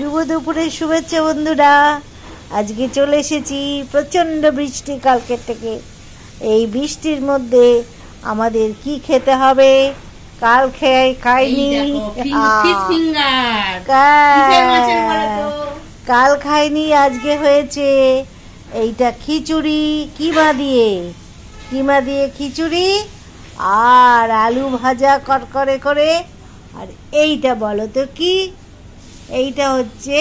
শুভ দুপুরের শুভেচ্ছা বন্ধুরা। আজকে চলে এসেছি প্রচণ্ড বৃষ্টি কালকের থেকে। এই বৃষ্টির মধ্যে আমাদের কি খেতে হবে? কাল খাইনি, কাল খাইনি, আজকে হয়েছে এইটা খিচুড়ি। কিমা দিয়ে খিচুড়ি আর আলু ভাজা করকরে করে। আর এইটা বলো তো কি? এইটা হচ্ছে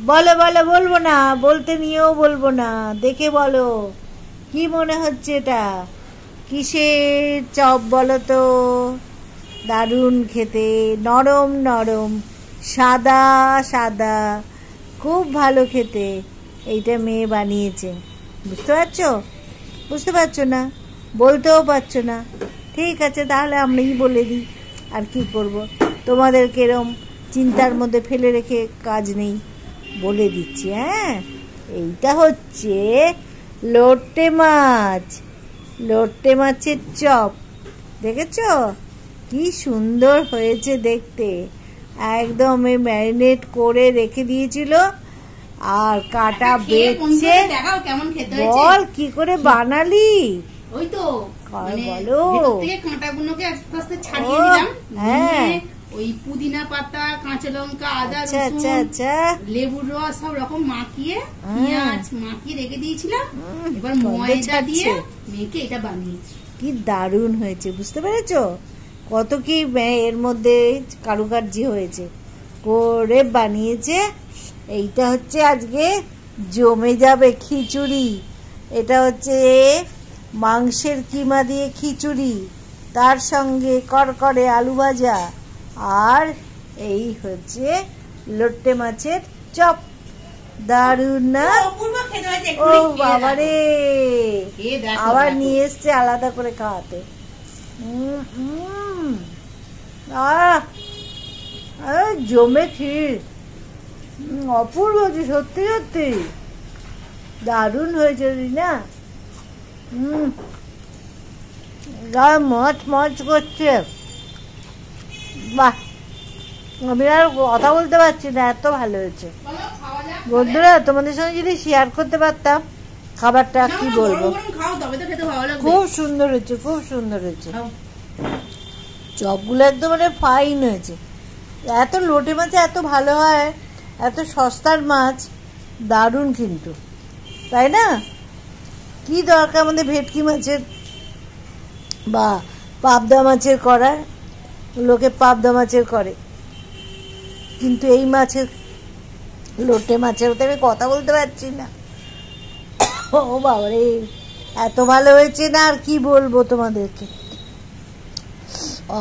বলবো না, বলতে নিয়েও বলবো না, দেখে বলো কি মনে হচ্ছে এটা কিসের চপ বলো তো? দারুণ খেতে, নরম নরম, সাদা সাদা, খুব ভালো খেতে। এইটা মেয়ে বানিয়েছে। বুঝতে পারছো না? বলতেও পারছো না? ঠিক আছে, তাহলে আমরাই বলে দিই, আর কি করব। তোমাদেরকে এরম চিন্তার মধ্যে ফেলে রেখে কাজ নেই, বলে দিচ্ছি। হ্যাঁ, এইটা হচ্ছে লোটে মাছের চপ। দেখেছো কি সুন্দর হয়েছে দেখতে? একদম ম্যারিনেট করে রেখে দিয়েছিল, আর কাটা বেছে। বল কি করে বানালি? ওই তো বলো। কাঁটাগুলোকে আস্তে আস্তে ছাড়িয়ে দিলাম। হ্যাঁ, ওই পুদিনা পাতা, কাঁচা লঙ্কা, আদা, লেবুর রস সব রকম মাখিয়ে, পেঁয়াজ মাখিয়ে রেখে দিয়েছিলাম। এবার ময়দা দিয়ে মেখে এটা বানিয়েছি। কি দারুণ হয়েছে, বুঝতে পেরেছো? কত কি এর মধ্যে কারুকার্য হয়েছে করে বানিয়েছে। এইটা হচ্ছে আজকে জমে যাবে খিচুড়ি। এটা হচ্ছে মাংসের কিমা দিয়ে খিচুড়ি, তার সঙ্গে করকরে আলু ভাজা, আর এই হচ্ছে লোটে মাছের চপ। দারুণ না? ও বাবারে, আবার নিয়ে এসছে আলাদা করে খাওয়াতে। জমে ক্ষীর, অপূর্ব হয়েছে, সত্যি সত্যি দারুণ হয়েছে না? মচ করছে। বাহ, আমি আর কথা বলতে পারছি না, এত ভালো হয়েছে। বন্ধুরা, তোমাদের সঙ্গে যদি শেয়ার করতে পারতাম খাবারটা, কি বলবো, খুব সুন্দর হয়েছে, খুব সুন্দর হয়েছে। চপগুলো একদম মানে ফাইন হয়েছে। এত লোটে মাছ এত ভালো হয়, এত সস্তার মাছ, দারুণ কিন্তু, তাই না? কি দরকার আমাদের ভেটকি মাছের বা পাবদা মাছের করার? লোকে পাবদা মাছের করে, কিন্তু এই মাছের, লোটে মাছের তো আমি কথা বলতে পারছি না। ও বাবারে, এত ভালো হয়েছে না, আর কি বলবো তোমাদেরকে।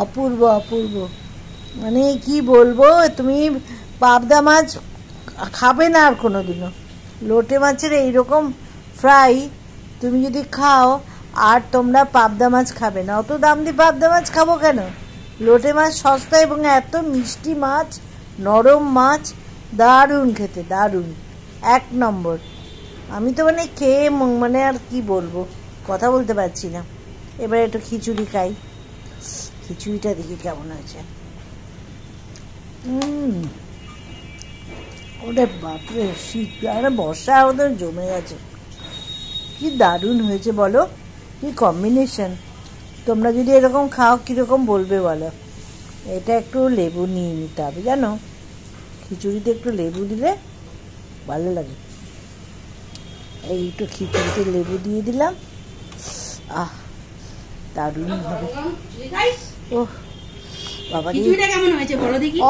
অপূর্ব অপূর্ব, মানে কি বলবো। তুমি পাবদা মাছ খাবে না আর কোনোদিনও। লোটে মাছের এইরকম ফ্রাই তুমি যদি খাও, আর তোমরা পাবদা মাছ খাবে না। অত দাম দিয়ে পাবদা মাছ খাবো কেন? লোটে মাছ সস্তা, এবং এত মিষ্টি মাছ, নরম মাছ, দারুণ খেতে, দারুণ, এক নম্বর। আমি তো মানে খেয়ে মানে আর কি বলবো, কথা বলতে পারছি না। এবার একটু খিচুড়ি খাই। খিচুড়িটা দেখি কেমন হয়েছে। ওরে বাপরে, শীত আর বর্ষা ওদের জমে গেছে। কি দারুণ হয়েছে বলো, কি কম্বিনেশন। তোমরা যদি এরকম খাও কিরকম বলবে বলো? এটা একটু লেবু নিয়ে নিতে হবে, জানো? খিচুড়িতে একটু লেবু দিলে ভালো লাগে। এই একটু খিচুড়িতে লেবু দিয়ে দিলাম, আহ দারুণ হবে। ওহ বাবা,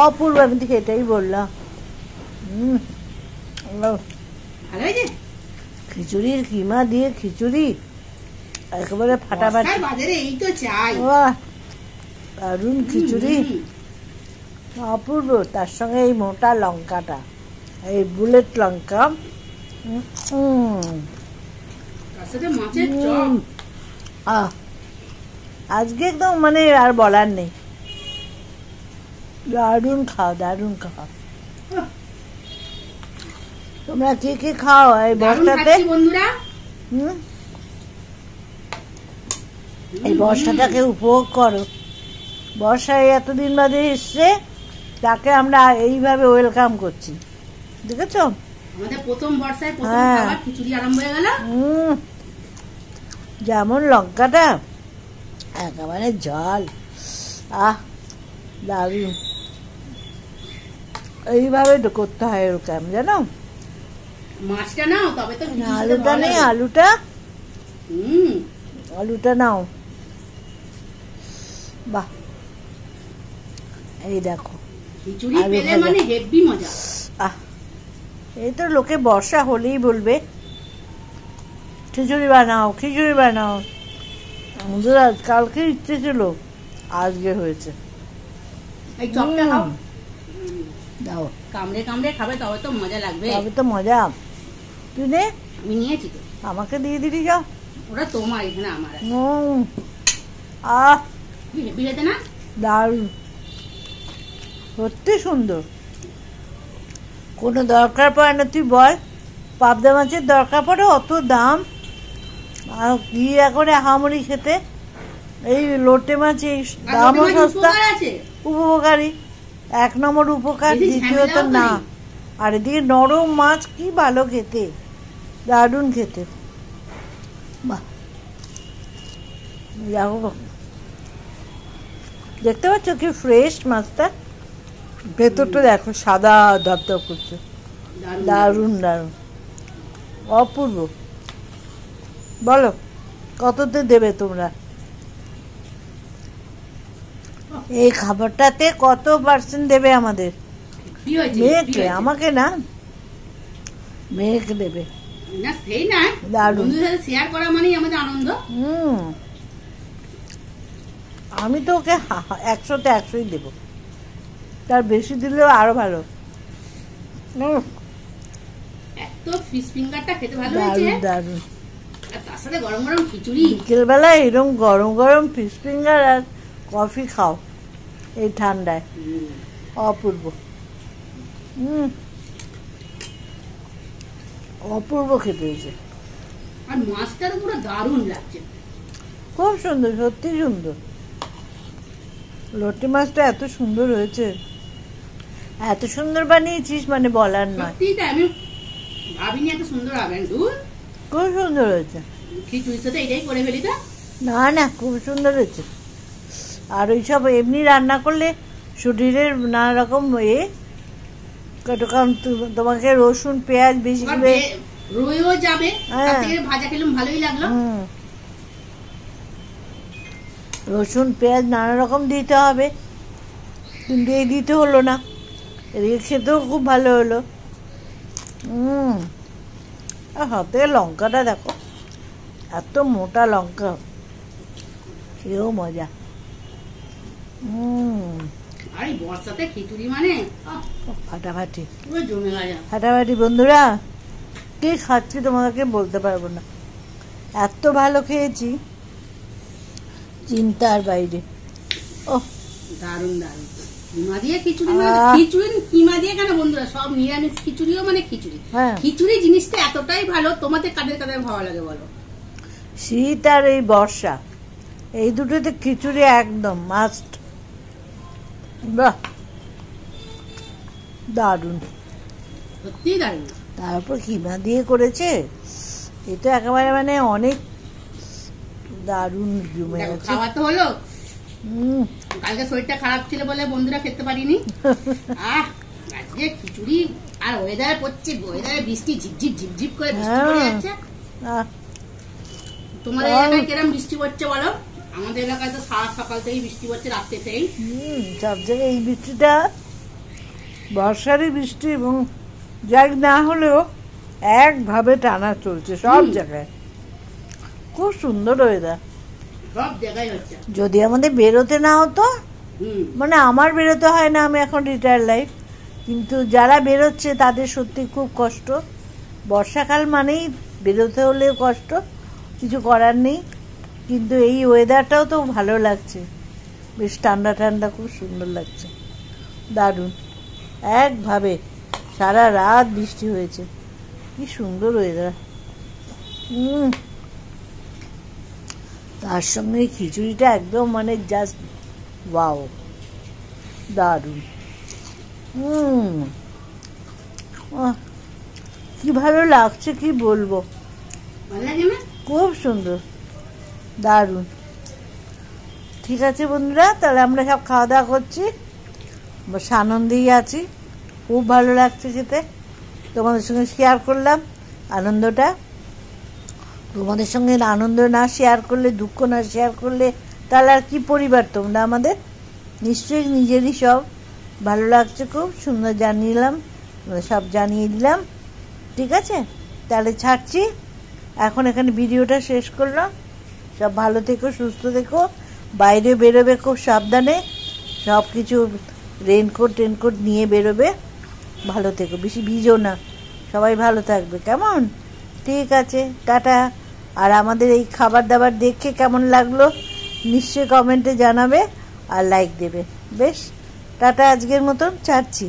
অপূর্ব। আমি তো এটাই বললাম। খিচুড়ির কিমা দিয়ে খিচুড়ি একেবারে ফাটাফাটি। দারুণ খিচুড়ি, অপূর্ব। তার সঙ্গে এই মোটা লঙ্কাটা, এই বুলেট লঙ্কা। আজকে একদম মানে আর বলার নেই। দারুণ খাও, দারুণ খাও। তোমরা কে কে খাও এই বর্ষাতে? এই বর্ষাটাকে উপভোগ করো। বর্ষায় এতদিন বাদে এসছে, তাকে আমরা এইভাবে ওয়েলকাম করছি, দেখেছো? আমাদের প্রথম বর্ষায় প্রথম খাবার খিচুড়ি আরম্ভ হয়ে গেল। যেমন লঙ্কাটা একেবারে ঝাল, দারুণ। এইভাবে করতে হয় ওরকম, জানো? মাছটা নাও তবে তো। আলুটা নেই, আলুটা নাও। বাহ, এই দেখো খিচুড়ি পেলে মানে হেভি মজা। এই তো লোকে বর্ষা হলেই বলবে খিচুড়ি বানাও, খিচুড়ি বানাও। আমাদের কালকে ইচ্ছে ছিল, আজকে হয়েছে। এই চপটা খাও, দাও। কামড়ে কামড়ে খাবে তবে তো মজা লাগবে। তবে তো মজা। তুই নে, আমি নিয়েছি তো। আমাকে দিয়ে দিলি, যাও। ওটা তোমার, এখানে আমার। হেভি খেতে না? দারুণ, সত্যি সুন্দর। কোনো দরকার পড়ে না, তুই বল। পাবদা মাছের দরকার পড়ে অত দাম, আর কি এখন হামড়ি খেতে। এই লোটে মাছ, এই দামও সস্তা, উপকারী। 1 নম্বর উপকার, দ্বিতীয়ত না। আর এদিকে নরম মাছ, কি ভালো খেতে, দারুণ খেতে। বাহ, দেখো, দেখতে পাচ্ছ কি ফ্রেশ মাছটা? ভেতরটা দেখো, সাদা ধপধপ করছে, দারুণ দারুণ, অপূর্ব। বলো কততে দেবে তোমরা? এই খাবারটাতে কত % দেবে আমাদের? মেয়েকে, আমাকে না, মেয়েকে দেবে। দারুণ, শেয়ার করা মানেই আমাদের আনন্দ। আমি তো ওকে 100-তে 100ই দেবো, তার বেশি দিলেও আরো ভালো। ফিশ ফিঙ্গারটা খেতে ভালো হয়েছে, দারুণ। তার সাথে গরম গরম খিচুড়ি, বিকেলবেলা এরকম গরম গরম ফিশ ফিঙ্গার আর কফি খাও এই ঠান্ডায়, অপূর্ব। অপূর্ব খেতে হয়েছে। আর মাছটার পুরো দারুণ লাগছে, খুব সুন্দর, সত্যি সুন্দর। লোটে মাছটা এত সুন্দর হয়েছে, এত সুন্দর বানিয়েছিস মানে বলার নয়। আমি ভাবিনি এত সুন্দর হবে। খুব সুন্দর হয়েছে। খিচুড়ির সাথে এটাই করে ফেলি তো। না না, খুব সুন্দর হয়েছে। আর ওইসব এমনি রান্না করলে শরীরের নানা রকম তোমাকে রসুন পেঁয়াজ বেশি করে রয়েও যাবে, ভাজা খেলাম ভালোই লাগলো। রসুন পেঁয়াজ নানা রকম দিতে হবে, কিন্তু এই দিতে হলো না। এদিকে খেতেও খুব ভালো হলো। হাতে লঙ্কাটা দেখো, এত মোটা লঙ্কা, খেয়েও মজা। আর বর্ষাতে খিচুড়ি মানে ফাটাফাটি, পুরো জমে গেছে ফাটাফাটি। বন্ধুরা, কি খাচ্ছি তোমাদেরকে বলতে পারবো না, এত ভালো খেয়েছি, চিন্তার বাইরে। দারুণ দারুণ। কিমা দিয়ে খিচুড়ি, খিচুড়ি কিমা দিয়ে কেন বন্ধুরা, সব নিরামিষ খিচুড়িও মানে খিচুড়ি। খিচুড়ি জিনিসটা এতটাই ভালো, তোমাদের কাদের কাদের ভালো লাগে বলো? শীত আর এই বর্ষা, এই দুটোতে খিচুড়ি একদম মাস্ট। বাহ, দারুণ, সত্যি দারুণ। তারপর কিমা দিয়ে করেছে, এটা একেবারে মানে অনেক দারুণ জমে গেছে। খাওয়া তো হলো। কালকে শরীরটা খারাপ ছিল বলে বন্ধুরা খেতে পারিনি। আজকে খিচুড়ি, আর ওয়েদারে পড়ছে, ওয়েদারে বৃষ্টি ঝিপঝিপ ঝিপঝিপ করে বৃষ্টি পড়ে যাচ্ছে। তোমাদের এলাকায় কিরম বৃষ্টি পড়ছে বলো? আমাদের এলাকায় তো সারা সকাল থেকেই বৃষ্টি পড়ছে, রাত্রে থেকেই। সব জায়গায় এই বৃষ্টিটা বর্ষারই বৃষ্টি, এবং যাই না হলেও একভাবে টানা চলছে সব জায়গায়। খুব সুন্দর ওয়েদার, সব জায়গায় হচ্ছে। যদি আমাদের বেরোতে না হতো, মানে আমার বেরোতে হয় না, আমি এখন রিটায়ার লাইফ, কিন্তু যারা বেরোচ্ছে তাদের সত্যি খুব কষ্ট। বর্ষাকাল মানেই বেরোতে হলেও কষ্ট, কিছু করার নেই। কিন্তু এই ওয়েদারটাও তো ভালো লাগছে, বেশ ঠান্ডা ঠান্ডা, খুব সুন্দর লাগছে, দারুণ। একভাবে সারা রাত বৃষ্টি হয়েছে, কি সুন্দর ওয়েদার। তার সঙ্গে খিচুড়িটা একদম মানে জাস্ট ওয়াও, দারুণ। কি ভালো লাগছে, কি বলবো, খুব সুন্দর, দারুণ। ঠিক আছে বন্ধুরা, তাহলে আমরা সব খাওয়া দাওয়া করছি, বেশ আনন্দেই আছি, খুব ভালো লাগছে খেতে। তোমাদের সঙ্গে শেয়ার করলাম আনন্দটা। তোমাদের সঙ্গে আনন্দ না শেয়ার করলে, দুঃখ না শেয়ার করলে, তাহলে আর কি পরিবার তোমরা আমাদের? নিশ্চয়ই নিজেরই সব ভালো লাগছে, খুব সুন্দর জানিলাম, সব জানিয়ে দিলাম। ঠিক আছে, তাহলে ছাড়ছি এখন, এখানে ভিডিওটা শেষ করলাম। সব ভালো থেকো, সুস্থ থেকো, বাইরে বেরোবে খুব সাবধানে, সব কিছু রেনকোট টেনকোট নিয়ে বেরোবে, ভালো থেকো, বেশি ভিজো না, সবাই ভালো থাকবে, কেমন? ঠিক আছে, টাটা। আর আমাদের এই খাবার দাবার দেখে কেমন লাগলো নিশ্চয়ই কমেন্টে জানাবে আর লাইক দেবে। বেশ, টাটা, আজকের মতন ছাড়ছি।